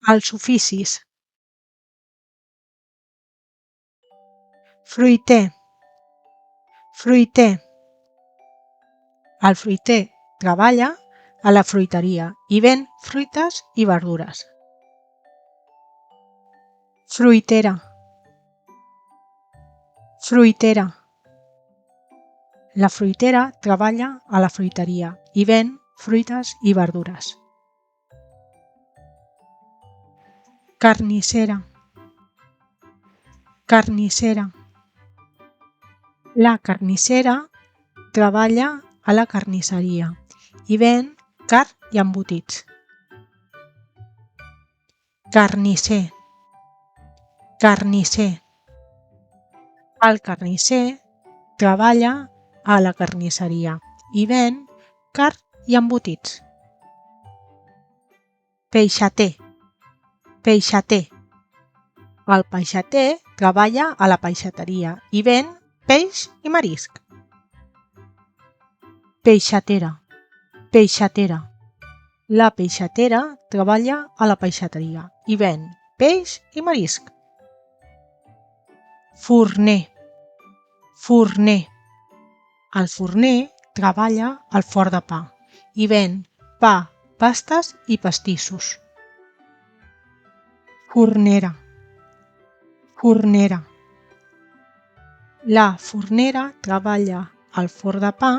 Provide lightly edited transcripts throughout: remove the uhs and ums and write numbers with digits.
Els oficis. Fruiter. Fruiter. El fruiter treballa a la fruiteria i ven fruites i verdures. Fruitera. Fruitera. La fruitera treballa a la fruiteria i ven fruites i verdures. Carnissera. Carnissera. La carnissera treballa a la carnisseria i ven carn i embotits. Carnisser. Carnisser. El carnisser treballa a la carnisseria i ven carn i embotits. Peixater. Peixater. El peixater treballa a la peixateria i ven peix i marisc. Peixatera. Peixatera. La peixatera treballa a la peixateria i ven peix i marisc. Forner. Forner. El forner treballa al forn de pa i ven pa, pastes i pastissos. Fornera. Fornera. La fornera treballa al forn de pa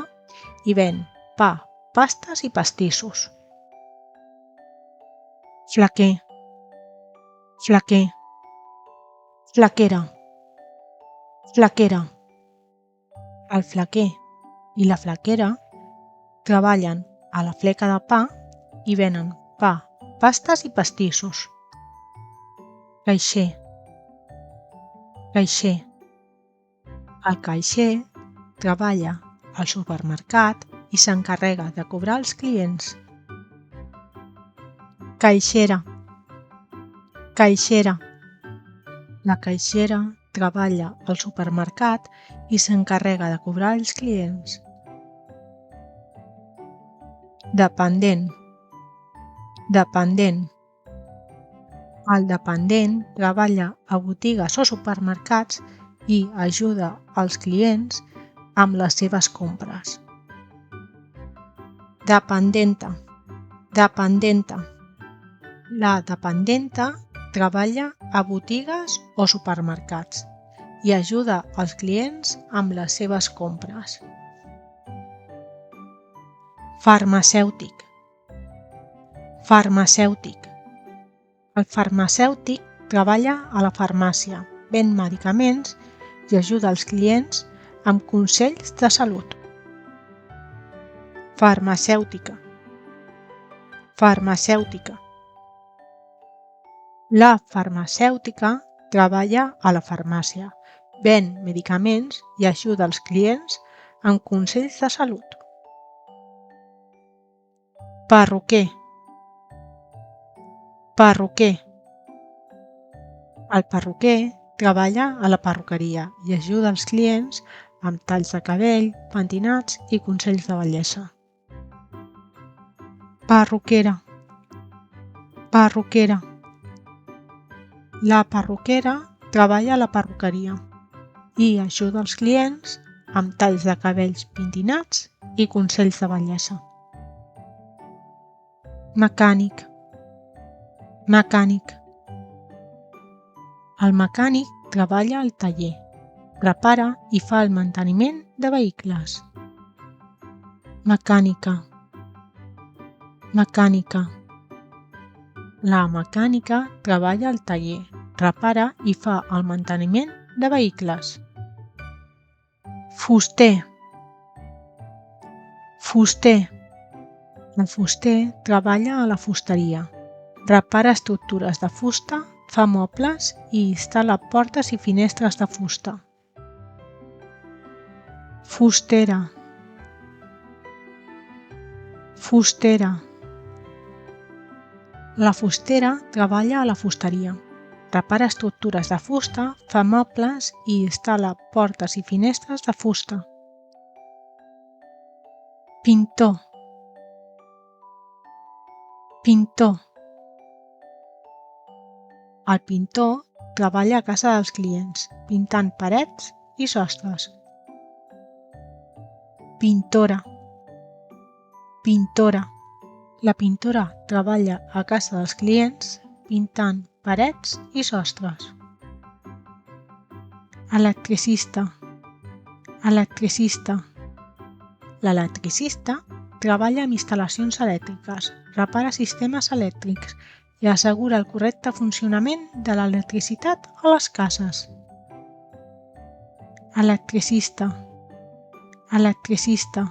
i ven pa, pastes i pastissos. Flaquer. Flaquer. Flaquera. Flaquera. El flaquer i la flaquera treballen a la fleca de pa i venen pa, pastes i pastissos. Caixer. Caixer. El caixer treballa al supermercat i s'encarrega de cobrar els clients. Caixera. Caixera. La caixera treballa al supermercat i s'encarrega de cobrar els clients. Dependent. Dependent. El dependent treballa a botigues o supermercats i ajuda els clients amb les seves compres. Dependenta. Dependenta. La dependenta treballa a botigues o supermercats i ajuda els clients amb les seves compres. Farmacèutic. Farmacèutic. El farmacèutic treballa a la farmàcia, ven medicaments i ajuda els clients amb consells de salut. Farmacèutica. Farmacèutica. La farmacèutica treballa a la farmàcia, ven medicaments i ajuda els clients amb consells de salut. Perruquer. Perruquer. El perruquer treballa a la perruqueria i ajuda els clients amb talls de cabell, pentinats i consells de bellesa. Perruquera. Perruquera. La perruquera treballa a la perruqueria i ajuda els clients amb talls de cabells pentinats i consells de bellesa. Mecànic. Mecànic. El mecànic treballa al taller, repara i fa el manteniment de vehicles. Mecànica. Mecànica. La mecànica treballa al taller, repara i fa el manteniment de vehicles. Fuster. Fuster. El fuster treballa a la fusteria, repara estructures de fusta, fa mobles i instal·la portes i finestres de fusta. Fustera. Fustera. La fustera treballa a la fusteria, repara estructures de fusta, fa mobles i instal·la portes i finestres de fusta. Pintor. Pintor. El pintor treballa a casa dels clients, pintant parets i sostres. Pintora. Pintora. La pintora treballa a casa dels clients, pintant parets i sostres. Electricista. Electricista. L'electricista treballa amb instal·lacions elèctriques, repara sistemes elèctrics i assegura el correcte funcionament de l'electricitat a les cases. Electricista. Electricista.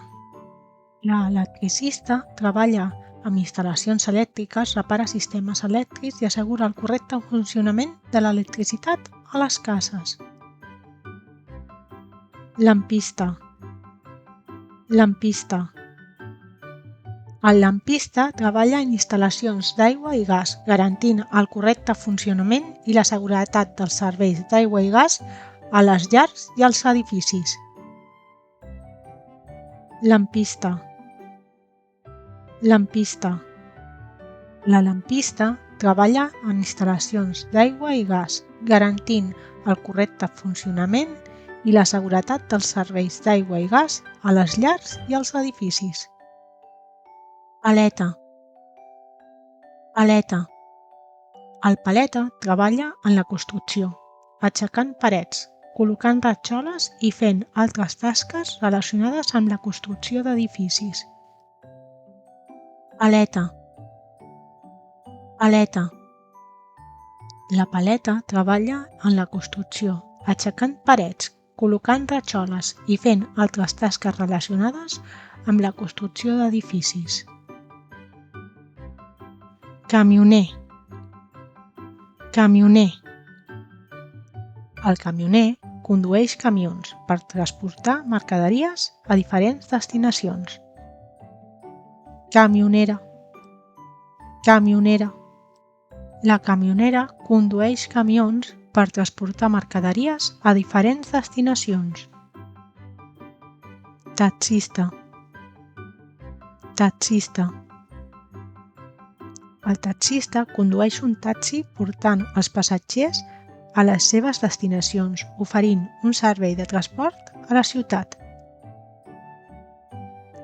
L'electricista treballa amb instal·lacions elèctriques, repara sistemes elèctrics i assegura el correcte funcionament de l'electricitat a les cases. Lampista. Lampista. El lampista treballa en instal·lacions d'aigua i gas, garantint el correcte funcionament i la seguretat dels serveis d'aigua i gas a les llars i als edificis. Lampista. Lampista. La lampista treballa en instal·lacions d'aigua i gas, garantint el correcte funcionament i la seguretat dels serveis d'aigua i gas a les llars i als edificis. Paleta. Paleta. El paleta treballa en la construcció, aixecant parets, col·locant ratxoles i fent altres tasques relacionades amb la construcció d'edificis. Paleta. Paleta. La paleta treballa en la construcció, aixecant parets, col·locant ratxoles i fent altres tasques relacionades amb la construcció d'edificis. Camioner. Camioner. El camioner condueix camions per transportar mercaderies a diferents destinacions. Camionera. Camionera. La camionera condueix camions per transportar mercaderies a diferents destinacions. Taxista. Taxista. El taxista condueix un taxi portant els passatgers a les seves destinacions, oferint un servei de transport a la ciutat.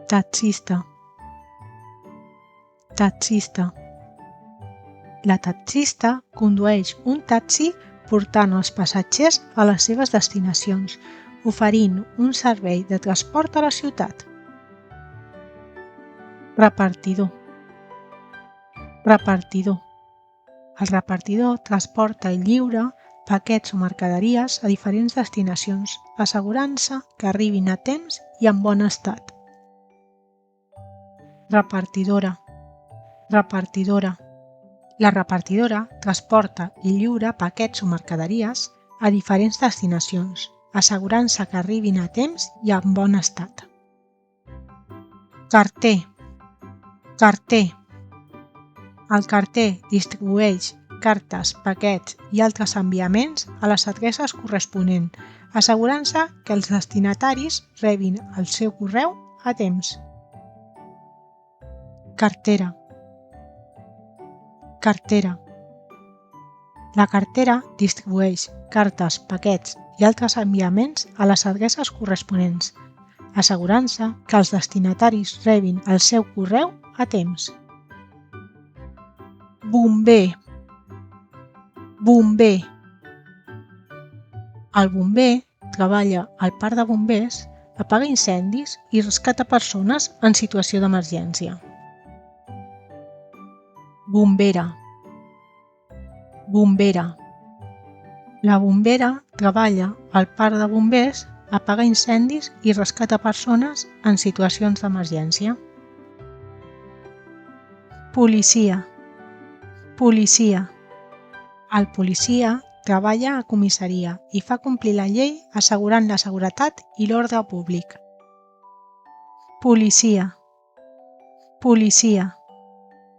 Taxista. Taxista. La taxista condueix un taxi portant els passatgers a les seves destinacions, oferint un servei de transport a la ciutat. Repartidor. Repartidor. El repartidor transporta i lliura paquets o mercaderies a diferents destinacions, assegurant-se que arribin a temps i en bon estat. Repartidora. Repartidora. La repartidora transporta i lliura paquets o mercaderies a diferents destinacions, assegurant-se que arribin a temps i en bon estat. Carter. Carter. El carter distribueix cartes, paquets i altres enviaments a les adreces corresponents, assegurant-se que els destinataris rebin el seu correu a temps. Cartera. Cartera. La cartera distribueix cartes, paquets i altres enviaments a les adreces corresponents, assegurant-se que els destinataris rebin el seu correu a temps. Bomber. Bomber. El bomber treballa al parc de bombers, apaga incendis i rescata persones en situació d'emergència. Bombera. Bombera. La bombera treballa al parc de bombers, apaga incendis i rescata persones en situacions d'emergència. Policia. Policia. El policia treballa a comissaria i fa complir la llei assegurant la seguretat i l'ordre públic. Policia. Policia.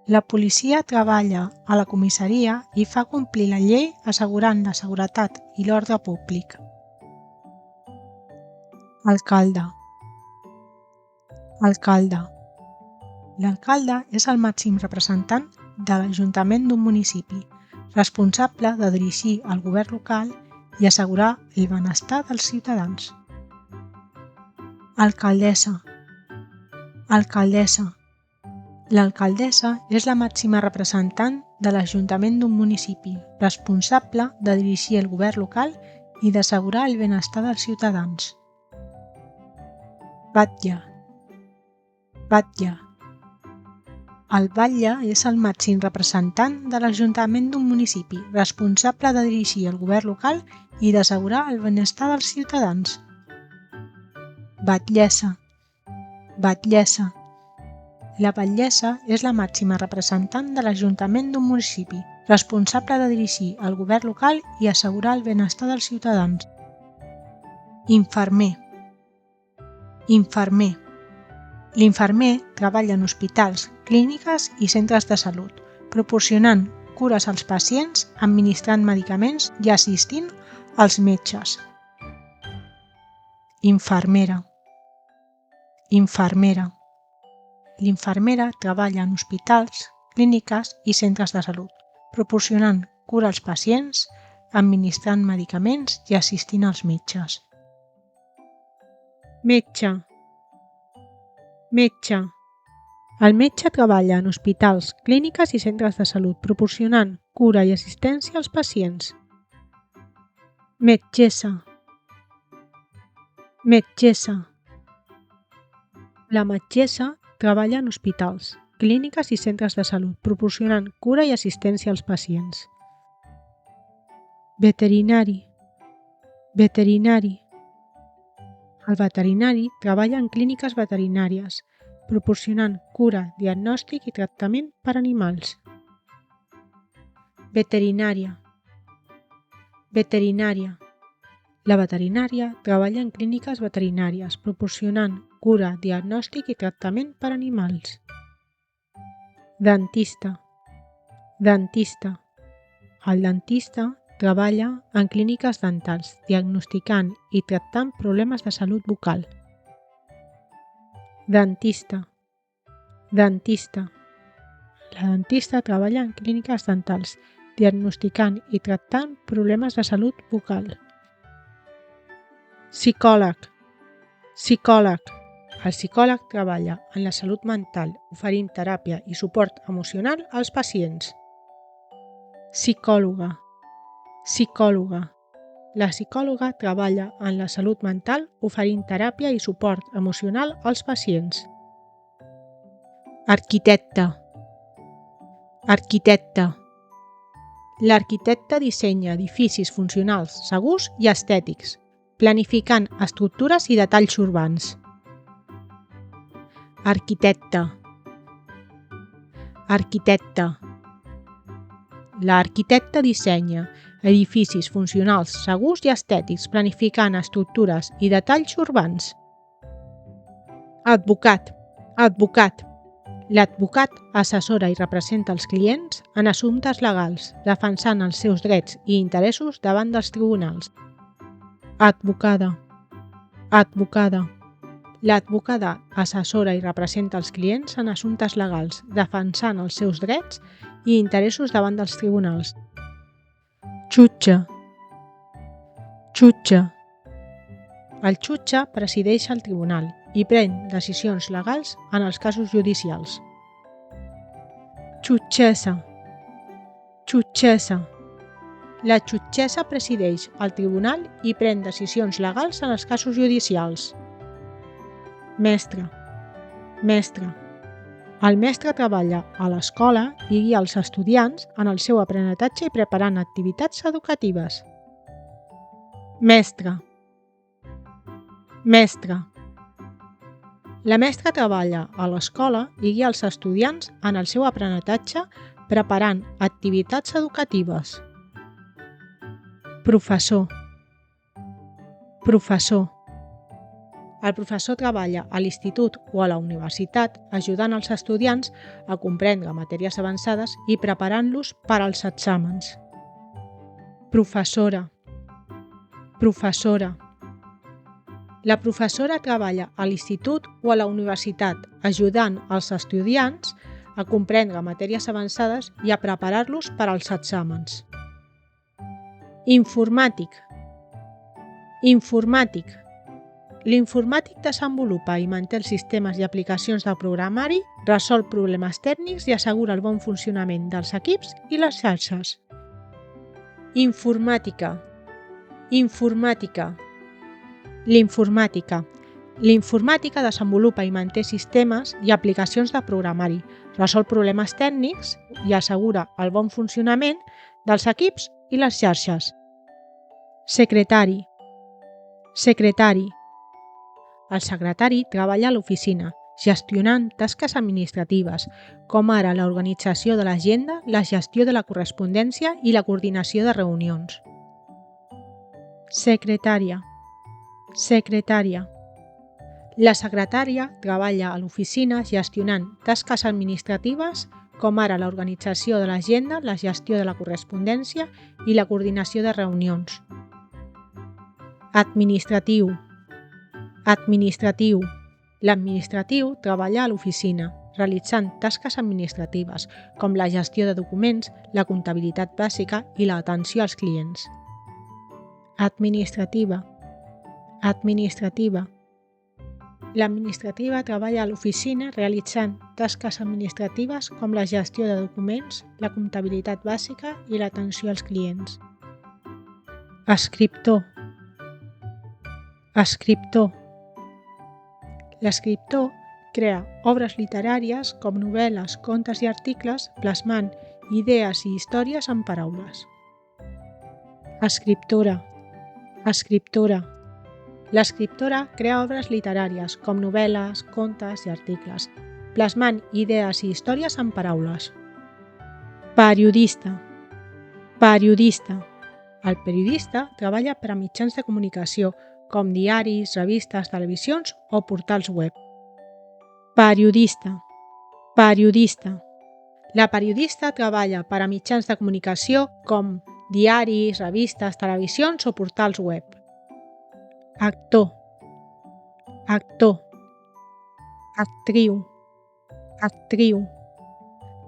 La policia treballa a la comissaria i fa complir la llei assegurant la seguretat i l'ordre públic. Alcalde. Alcalde. L'alcalde és el màxim representant de l'Ajuntament d'un municipi, responsable de dirigir el govern local i assegurar el benestar dels ciutadans. Alcaldessa. Alcaldessa. L'alcaldessa és la màxima representant de l'Ajuntament d'un municipi, responsable de dirigir el govern local i d'assegurar el benestar dels ciutadans. Batlle. Batlle. El batlle és el màxim representant de l'Ajuntament d'un municipi, responsable de dirigir el govern local i d'assegurar el benestar dels ciutadans. Batllessa. Batllessa. La batllessa és la màxima representant de l'Ajuntament d'un municipi, responsable de dirigir el govern local i assegurar el benestar dels ciutadans. Infermer. Infermer. L'infermer treballa en hospitals, clíniques i centres de salut, proporcionant cures als pacients, administrant medicaments i assistint als metges. Infermera. Infermera. L'infermera treballa en hospitals, clíniques i centres de salut, proporcionant cura als pacients, administrant medicaments i assistint als metges. Metge. Metge. El metge treballa en hospitals, clíniques i centres de salut, proporcionant cura i assistència als pacients. Metgessa. Metgessa. La metgessa treballa en hospitals, clíniques i centres de salut, proporcionant cura i assistència als pacients. Veterinari. Veterinari. El veterinari treballa en clíniques veterinàries, proporcionant cura, diagnòstic i tractament per a animals. Veterinària. Veterinària. La veterinària treballa en clíniques veterinàries, proporcionant cura, diagnòstic i tractament per a animals. Dentista. Dentista. El dentista treballa en clíniques dentals, diagnosticant i tractant problemes de salut bucal. Dentista. Dentista. La dentista treballa en clíniques dentals, diagnosticant i tractant problemes de salut bucal. Psicòleg. Psicòleg. El psicòleg treballa en la salut mental, oferint teràpia i suport emocional als pacients. Psicòloga. Psicòloga. La psicòloga treballa en la salut mental, oferint teràpia i suport emocional als pacients. Arquitecte. Arquitecte. L'arquitecte dissenya edificis funcionals, segurs i estètics, planificant estructures i detalls urbans. Arquitecte. Arquitecte. L'arquitecte dissenya edificis funcionals, segurs i estètics, planificant estructures i detalls urbans. Advocat. Advocat. L'advocat assessora i representa els clients en assumptes legals, defensant els seus drets i interessos davant dels tribunals. Advocada. Advocada. L'advocada assessora i representa els clients en assumptes legals, defensant els seus drets i interessos davant dels tribunals. Jutge. Jutge. El jutge presideix el tribunal i pren decisions legals en els casos judicials. Jutgessa. Jutgessa. La jutgessa presideix el tribunal i pren decisions legals en els casos judicials. Mestre. Mestre. El mestre treballa a l'escola i guia els estudiants en el seu aprenentatge i preparant activitats educatives. Mestre. Mestre. La mestra treballa a l'escola i guia els estudiants en el seu aprenentatge preparant activitats educatives. Professor. Professor. El professor treballa a l'institut o a la universitat ajudant els estudiants a comprendre matèries avançades i preparant-los per als exàmens. Professora. Professora. La professora treballa a l'institut o a la universitat ajudant els estudiants a comprendre matèries avançades i a preparar-los per als exàmens. Informàtic. Informàtic. L'informàtic desenvolupa i manté els sistemes i aplicacions de programari, resol problemes tècnics i assegura el bon funcionament dels equips i les xarxes. Informàtica. Informàtica. L'informàtica. L'informàtica desenvolupa i manté sistemes i aplicacions de programari, resol problemes tècnics i assegura el bon funcionament dels equips i les xarxes. Secretari. Secretari. El secretari treballa a l'oficina, gestionant tasques administratives, com ara l'organització de l'agenda, la gestió de la correspondència i la coordinació de reunions. Secretària. Secretària. La secretària treballa a l'oficina gestionant tasques administratives, com ara l'organització de l'agenda, la gestió de la correspondència i la coordinació de reunions. Administratiu. Administratiu. L'administratiu treballa a l'oficina, realitzant tasques administratives, com la gestió de documents, la comptabilitat bàsica i l'atenció als clients. Administrativa. Administrativa. L'administrativa treballa a l'oficina realitzant tasques administratives com la gestió de documents, la comptabilitat bàsica i l'atenció als clients. Escriptor. Escriptor. L'escriptor crea obres literàries com novel·les, contes i articles, plasmant idees i històries en paraules. Escriptora. Escriptora. L'escriptora crea obres literàries com novel·les, contes i articles, plasmant idees i històries en paraules. Periodista. Periodista. El periodista treballa per a mitjans de comunicació, com diaris, revistes, televisions o portals web. Periodista. Periodista. La periodista treballa per a mitjans de comunicació com diaris, revistes, televisions o portals web. Actor. Actor. Actriu. Actriu.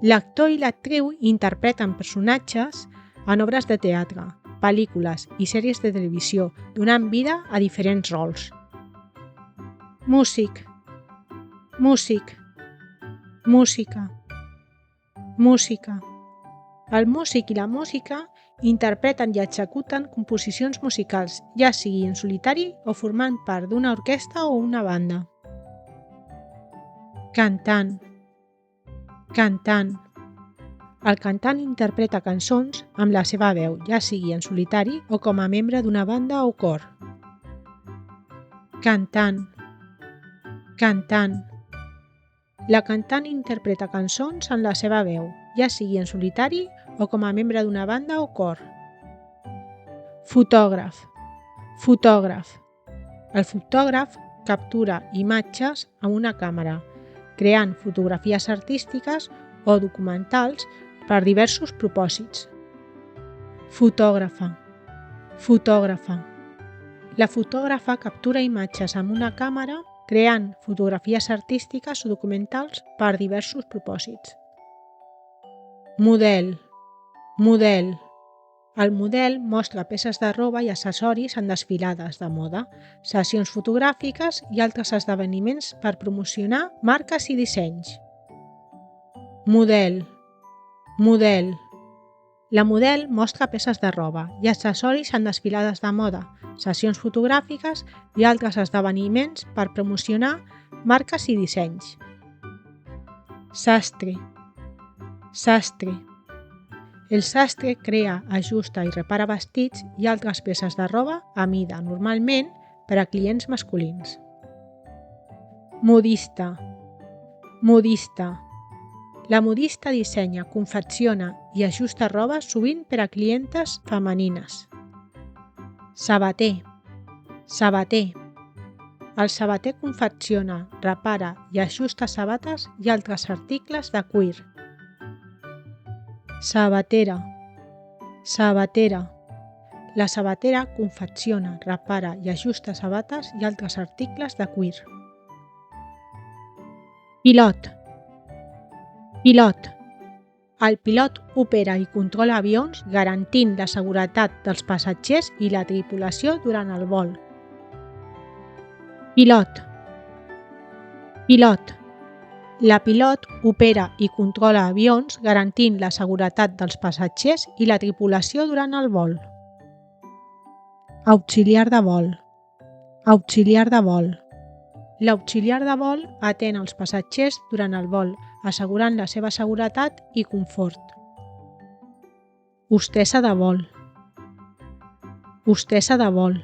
L'actor i l'actriu interpreten personatges en obres de teatre, pel·lícules i sèries de televisió, donant vida a diferents rols. Músic. Músic. Música. Música. El músic i la música interpreten i executen composicions musicals, ja sigui en solitari o formant part d'una orquestra o una banda. Cantant. Cantant. El cantant interpreta cançons amb la seva veu, ja sigui en solitari o com a membre d'una banda o cor. Cantant. Cantant. La cantant interpreta cançons en la seva veu, ja sigui en solitari o com a membre d'una banda o cor. Fotògraf. Fotògraf. El fotògraf captura imatges amb una càmera, creant fotografies artístiques o documentals per diversos propòsits. Fotògrafa. Fotògrafa. La fotògrafa captura imatges amb una càmera, creant fotografies artístiques o documentals per diversos propòsits. Model. Model. El model mostra peces de roba i accessoris en desfilades de moda, sessions fotogràfiques i altres esdeveniments per promocionar marques i dissenys. Model. Model. La model mostra peces de roba i accessoris en desfilades de moda, sessions fotogràfiques i altres esdeveniments per promocionar marques i dissenys. Sastre. Sastre. El sastre crea, ajusta i repara vestits i altres peces de roba a mida, normalment per a clients masculins. Modista. Modista. La modista dissenya, confecciona i ajusta roba sovint per a clientes femenines. Sabater. Sabater. El sabater confecciona, repara i ajusta sabates i altres articles de cuir. Sabatera. Sabatera. La sabatera confecciona, repara i ajusta sabates i altres articles de cuir. Pilot. Pilot. El pilot opera i controla avions garantint la seguretat dels passatgers i la tripulació durant el vol. Pilot. Pilot. La pilot opera i controla avions garantint la seguretat dels passatgers i la tripulació durant el vol. Auxiliar de vol. Auxiliar de vol. L'auxiliar de vol atén els passatgers durant el vol, assegurant la seva seguretat i confort. Hostessa de vol. Hostessa de vol.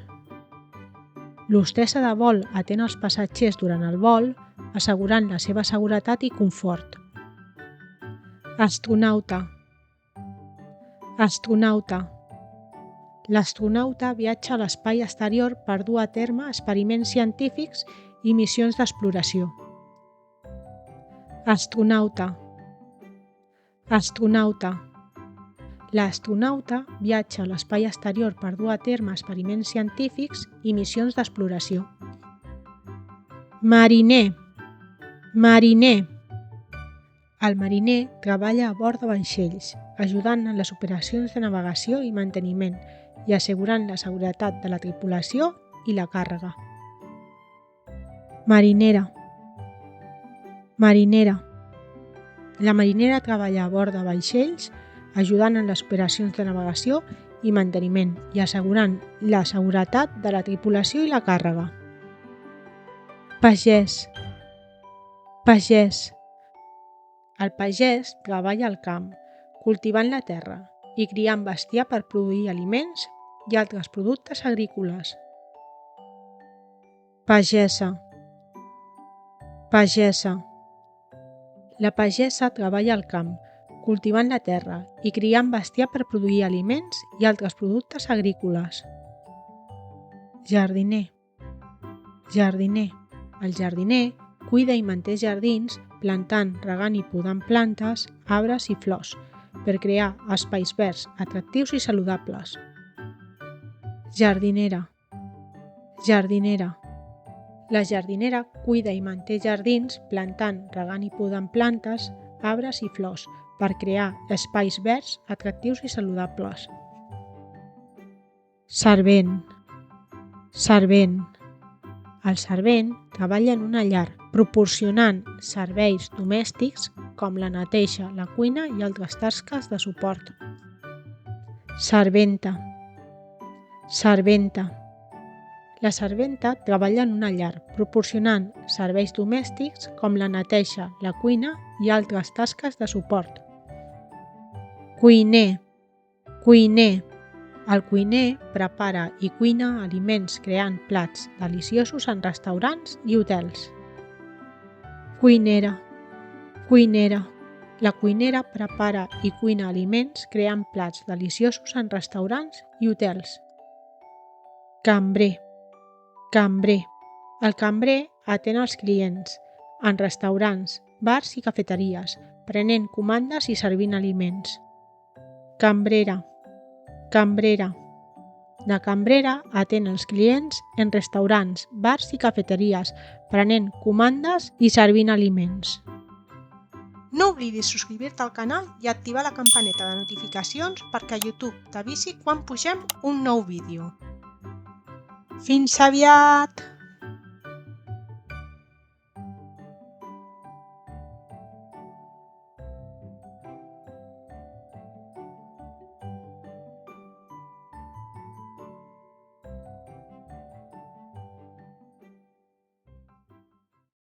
L'hostessa de vol atén els passatgers durant el vol, assegurant la seva seguretat i confort. Astronauta. Astronauta. L'astronauta viatja a l'espai exterior per dur a terme experiments científics i missions d'exploració. Astronauta. Astronauta. L'astronauta viatja a l'espai exterior per dur a terme experiments científics i missions d'exploració. Mariner. Mariner. El mariner treballa a bord de vaixells, ajudant en les operacions de navegació i manteniment i assegurant la seguretat de la tripulació i la càrrega. Marinera. Marinera. La marinera treballa a bord de vaixells, ajudant en les operacions de navegació i manteniment i assegurant la seguretat de la tripulació i la càrrega. Pagès. Pagès. El pagès treballa al camp, cultivant la terra i criant bestiar per produir aliments i altres productes agrícoles. Pagesa. Pagesa. La pagesa treballa al camp, cultivant la terra i criant bestiar per produir aliments i altres productes agrícoles. Jardiner. Jardiner. El jardiner cuida i manté jardins plantant, regant i podant plantes, arbres i flors per crear espais verds, atractius i saludables. Jardinera. Jardinera. La jardinera cuida i manté jardins plantant, regant i podant plantes, arbres i flors per crear espais verds, atractius i saludables. Servent. Servent. El servent treballa en una llar, proporcionant serveis domèstics com la neteja, la cuina i altres tasques de suport. Serventa. Serventa. La serventa treballa en una llar, proporcionant serveis domèstics com la neteja, la cuina i altres tasques de suport. Cuiner. Cuiner. El cuiner prepara i cuina aliments creant plats deliciosos en restaurants i hotels. Cuinera. Cuinera. La cuinera prepara i cuina aliments creant plats deliciosos en restaurants i hotels. Cambrer. Cambrer. El cambrer atén els clients en restaurants, bars i cafeteries, prenent comandes i servint aliments. Cambrera. Cambrera. La cambrera atén els clients en restaurants, bars i cafeteries, prenent comandes i servint aliments. No oblidis subscriure-te al canal i activar la campaneta de notificacions perquè YouTube t'avisi quan pugem un nou vídeo. Fins aviat!